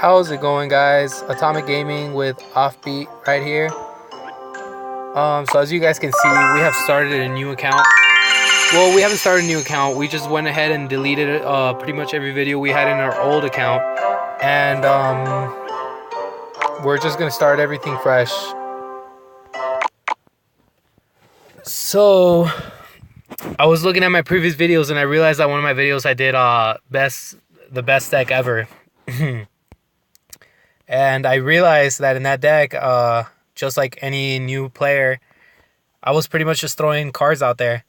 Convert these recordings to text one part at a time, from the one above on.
How's it going, guys? Atomic Gaming with Offbeat right here. So as you guys can see, we have started a new account. Well, we haven't started a new account. We just went ahead and deleted pretty much every video we had in our old account, and we're just gonna start everything fresh. So I was looking at my previous videos and I realized that one of my videos I did the best deck ever. And I realized that in that deck, just like any new player, I was pretty much just throwing cards out there.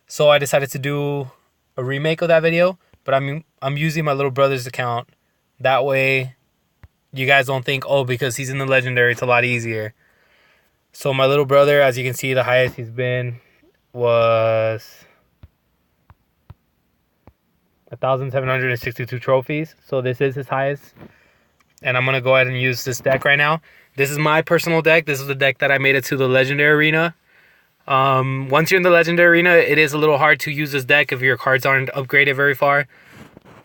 So I decided to do a remake of that video, but I'm using my little brother's account. That way you guys don't think, oh, because he's in the legendary, it's a lot easier. So my little brother, as you can see, the highest he's been was 1,762 trophies. So this is his highest. And I'm going to go ahead and use this deck right now. This is my personal deck. This is the deck that I made it to the Legendary Arena. Once you're in the Legendary Arena, it is a little hard to use this deck if your cards aren't upgraded very far.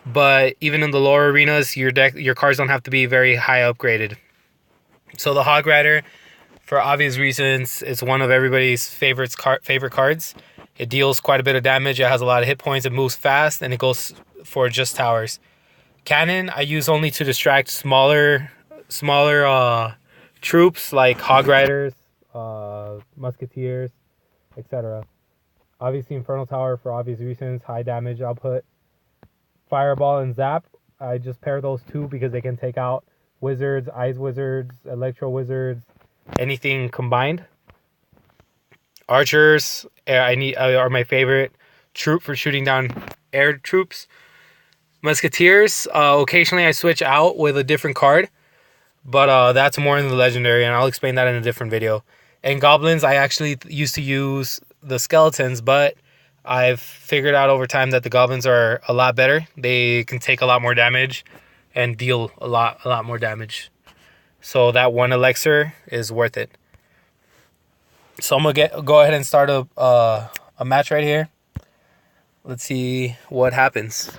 But even in the lower arenas, your cards don't have to be very high upgraded. So the Hog Rider, for obvious reasons, it's one of everybody's favorite cards. It deals quite a bit of damage. It has a lot of hit points. It moves fast, and it goes for just towers. Cannon I use only to distract smaller troops like Hog Riders, Musketeers, etc. Obviously Infernal Tower for obvious reasons, high damage output. Fireball and Zap, I just pair those two because they can take out Wizards, Ice Wizards, Electro Wizards, anything combined. Archers are my favorite troop for shooting down air troops. Musketeers, occasionally I switch out with a different card, but that's more in the legendary, and I'll explain that in a different video. And Goblins, I actually used to use the Skeletons, but I've figured out over time that the Goblins are a lot better. They can take a lot more damage and deal a lot more damage. So that one elixir is worth it. So I'm gonna go ahead and start a match right here. Let's see what happens.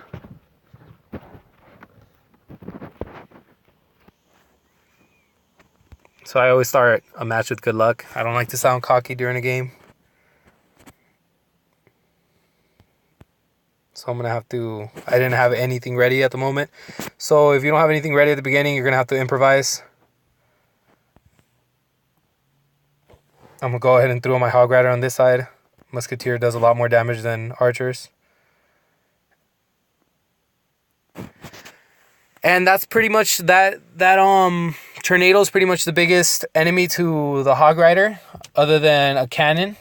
So I always start a match with good luck. I don't like to sound cocky during a game. So I'm going to have to... I didn't have anything ready at the moment. So if you don't have anything ready at the beginning, you're going to have to improvise. I'm going to go ahead and throw my Hog Rider on this side. Musketeer does a lot more damage than archers. And that's pretty much that Tornado is pretty much the biggest enemy to the Hog Rider, other than a cannon.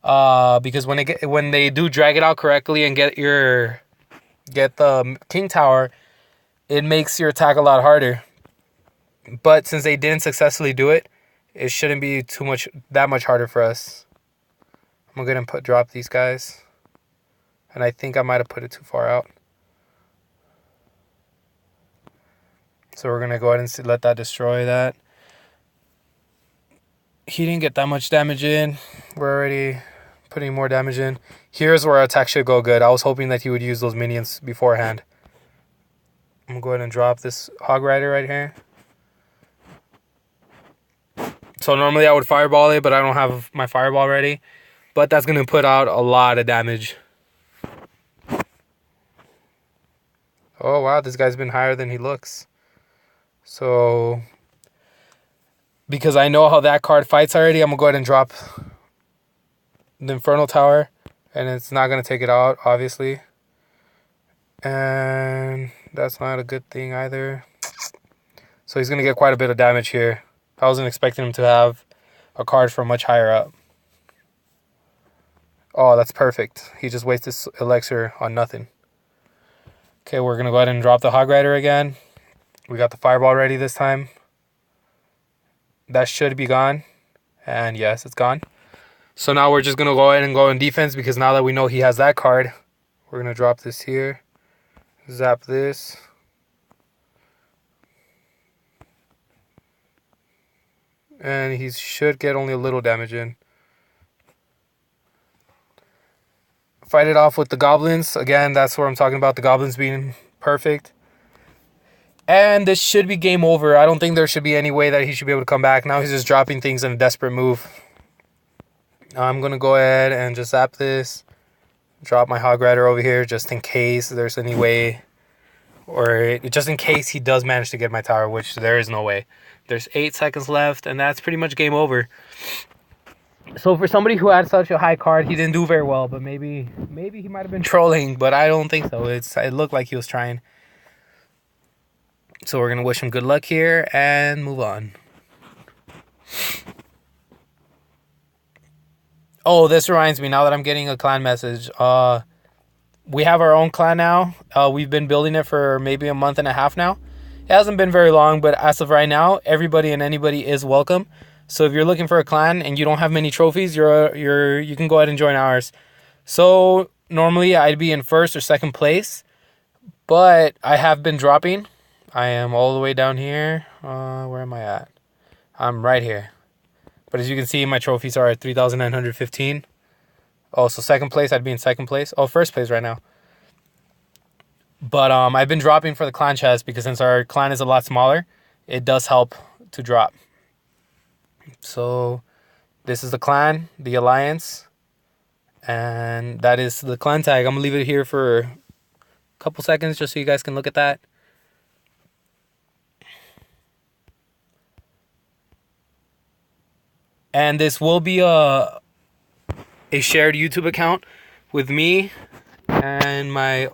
Because when they do drag it out correctly and get the King Tower, it makes your attack a lot harder. But since they didn't successfully do it, it shouldn't be that much harder for us. I'm gonna drop these guys, and I think I might have put it too far out. So we're going to go ahead and let that destroy that. He didn't get that much damage in. We're already putting more damage in. Here's where our attack should go good. I was hoping that he would use those minions beforehand. I'm going to go ahead and drop this Hog Rider right here. So normally I would fireball it, but I don't have my fireball ready. But that's going to put out a lot of damage. Oh, wow. This guy's been higher than he looks. So, because I know how that card fights already, I'm going to go ahead and drop the Infernal Tower. And it's not going to take it out, obviously. And that's not a good thing either. So he's going to get quite a bit of damage here. I wasn't expecting him to have a card from much higher up. Oh, that's perfect. He just wasted this elixir on nothing. Okay, we're going to go ahead and drop the Hog Rider again. We got the fireball ready this time. That should be gone. And yes, it's gone. So now we're just going to go ahead and go in defense, because now that we know he has that card, we're going to drop this here. Zap this. And he should get only a little damage in. Fight it off with the Goblins. Again, that's what I'm talking about. The Goblins being perfect. And this should be game over. I don't think there should be any way that he should be able to come back. Now he's just dropping things in a desperate move. I'm going to go ahead and just zap this. Drop my Hog Rider over here just in case there's any way. Or just in case he does manage to get my tower, which there is no way. There's 8 seconds left, and that's pretty much game over. So for somebody who had such a high card, he didn't do very well. But maybe he might have been trolling, but I don't think so. It looked like he was trying. So we're going to wish him good luck here and move on. Oh, this reminds me, now that I'm getting a clan message. We have our own clan now. We've been building it for maybe a month and a half now. It hasn't been very long, but as of right now, everybody and anybody is welcome. So if you're looking for a clan and you don't have many trophies, you can go ahead and join ours. So normally I'd be in first or second place, but I have been dropping. I am all the way down here. Where am I at? I'm right here. But as you can see, my trophies are at 3,915. Oh, so second place, I'd be in second place. Oh, first place right now. But I've been dropping for the clan chest because since our clan is a lot smaller, it does help to drop. So this is the clan, the alliance, and that is the clan tag. I'm going to leave it here for a couple seconds just so you guys can look at that. And this will be a shared YouTube account with me and my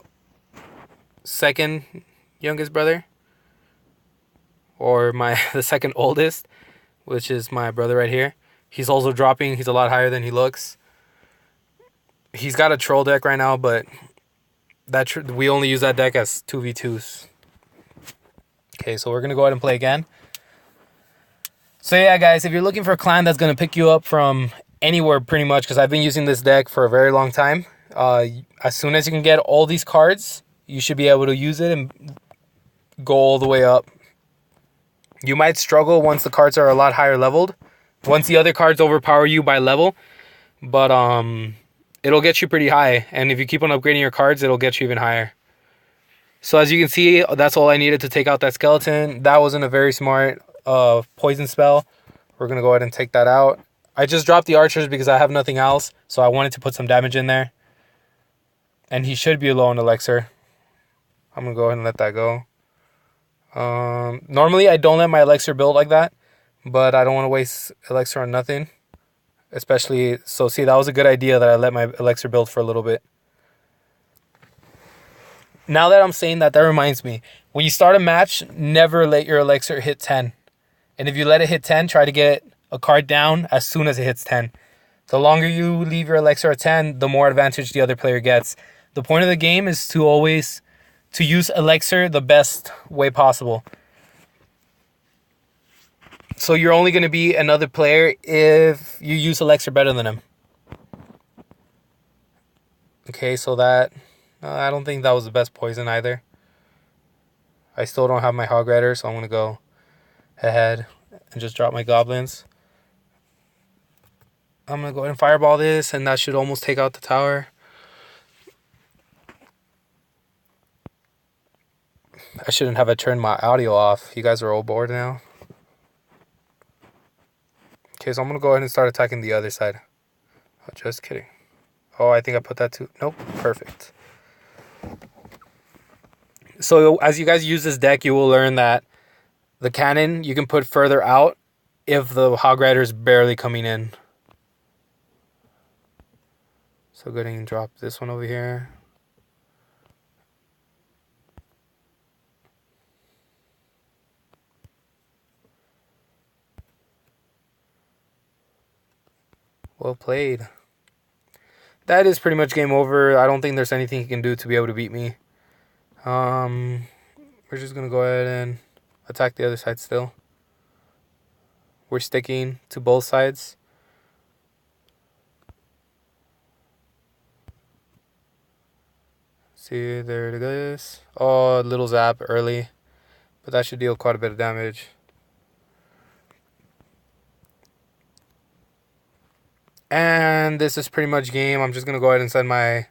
second youngest brother, or the second oldest, which is my brother right here. He's also dropping. He's a lot higher than he looks. He's got a troll deck right now, but we only use that deck as 2v2s. Okay, so we're going to go ahead and play again. So yeah, guys, if you're looking for a clan that's going to pick you up from anywhere pretty much, because I've been using this deck for a very long time, as soon as you can get all these cards, you should be able to use it and go all the way up. You might struggle once the cards are a lot higher leveled, once the other cards overpower you by level, but it'll get you pretty high, and if you keep on upgrading your cards, it'll get you even higher. So as you can see, that's all I needed to take out that skeleton. That wasn't a very smart poison spell. We're going to go ahead and take that out. I just dropped the archers because I have nothing else, so I wanted to put some damage in there. And he should be low on elixir. I'm going to go ahead and let that go. Normally, I don't let my elixir build like that, but I don't want to waste elixir on nothing. Especially, so see, that was a good idea that I let my elixir build for a little bit. Now that I'm saying that reminds me. When you start a match, never let your elixir hit 10. And if you let it hit 10, try to get a card down as soon as it hits 10. The longer you leave your elixir at 10, the more advantage the other player gets. The point of the game is to always use elixir the best way possible. So you're only going to be another player if you use elixir better than him. Okay, so I don't think that was the best poison either. I still don't have my Hog Rider, so I'm going to go ahead and just drop my goblins. I'm going to go ahead and fireball this, and that should almost take out the tower. I shouldn't have turned my audio off. You guys are all bored now. Okay, so I'm going to go ahead and start attacking the other side. Oh, just kidding. Oh, I think I put that too. Nope, perfect. So as you guys use this deck, you will learn that the cannon you can put further out if the Hog Rider is barely coming in. So go ahead and drop this one over here. Well played. That is pretty much game over. I don't think there's anything he can do to be able to beat me. We're just going to go ahead and attack the other side still. We're sticking to both sides. See, there it is. Oh, a little zap early. But that should deal quite a bit of damage. And this is pretty much game. I'm just going to go ahead and send my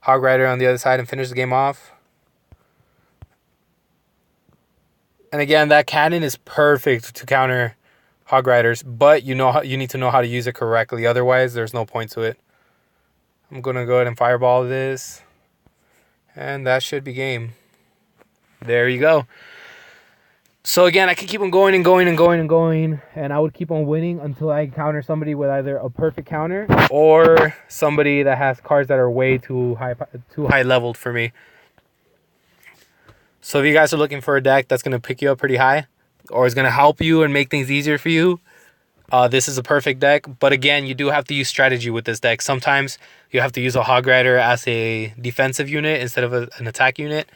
Hog Rider on the other side and finish the game off. And again, that cannon is perfect to counter Hog Riders, but you need to know how to use it correctly. Otherwise, there's no point to it. I'm gonna go ahead and fireball this, and that should be game. There you go. So again, I could keep on going and going and going and going, and I would keep on winning until I counter somebody with either a perfect counter or somebody that has cards that are way too high leveled for me. So if you guys are looking for a deck that's gonna pick you up pretty high, or is gonna help you and make things easier for you, this is a perfect deck. But again, you do have to use strategy with this deck. Sometimes you have to use a Hog Rider as a defensive unit instead of an attack unit,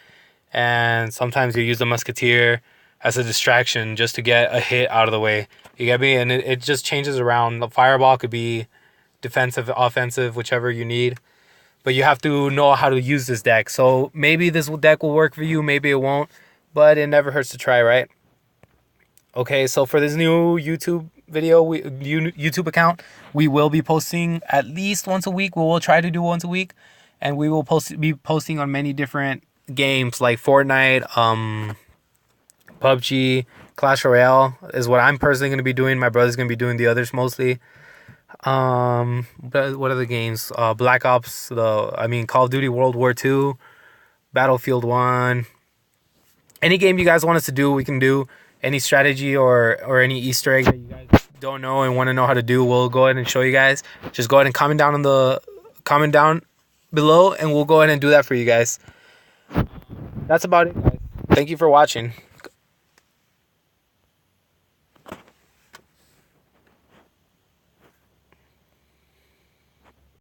and sometimes you use a Musketeer as a distraction just to get a hit out of the way. You get me? And it just changes around. The fireball could be defensive, offensive, whichever you need. But you have to know how to use this deck. So maybe this deck will work for you, maybe it won't. But it never hurts to try, right? Okay, so for this new YouTube video, YouTube account, we will be posting at least once a week. We will try to do once a week. And we will be posting on many different games like Fortnite, PUBG, Clash Royale is what I'm personally going to be doing. My brother's going to be doing the others mostly. But what are the games? Black Ops, Call of Duty World War II, Battlefield 1. Any game you guys want us to do, we can do. Any strategy or any Easter egg that you guys don't know and want to know how to do, we'll go ahead and show you guys. Just go ahead and comment down below, and we'll go ahead and do that for you guys. That's about it, guys. Thank you for watching.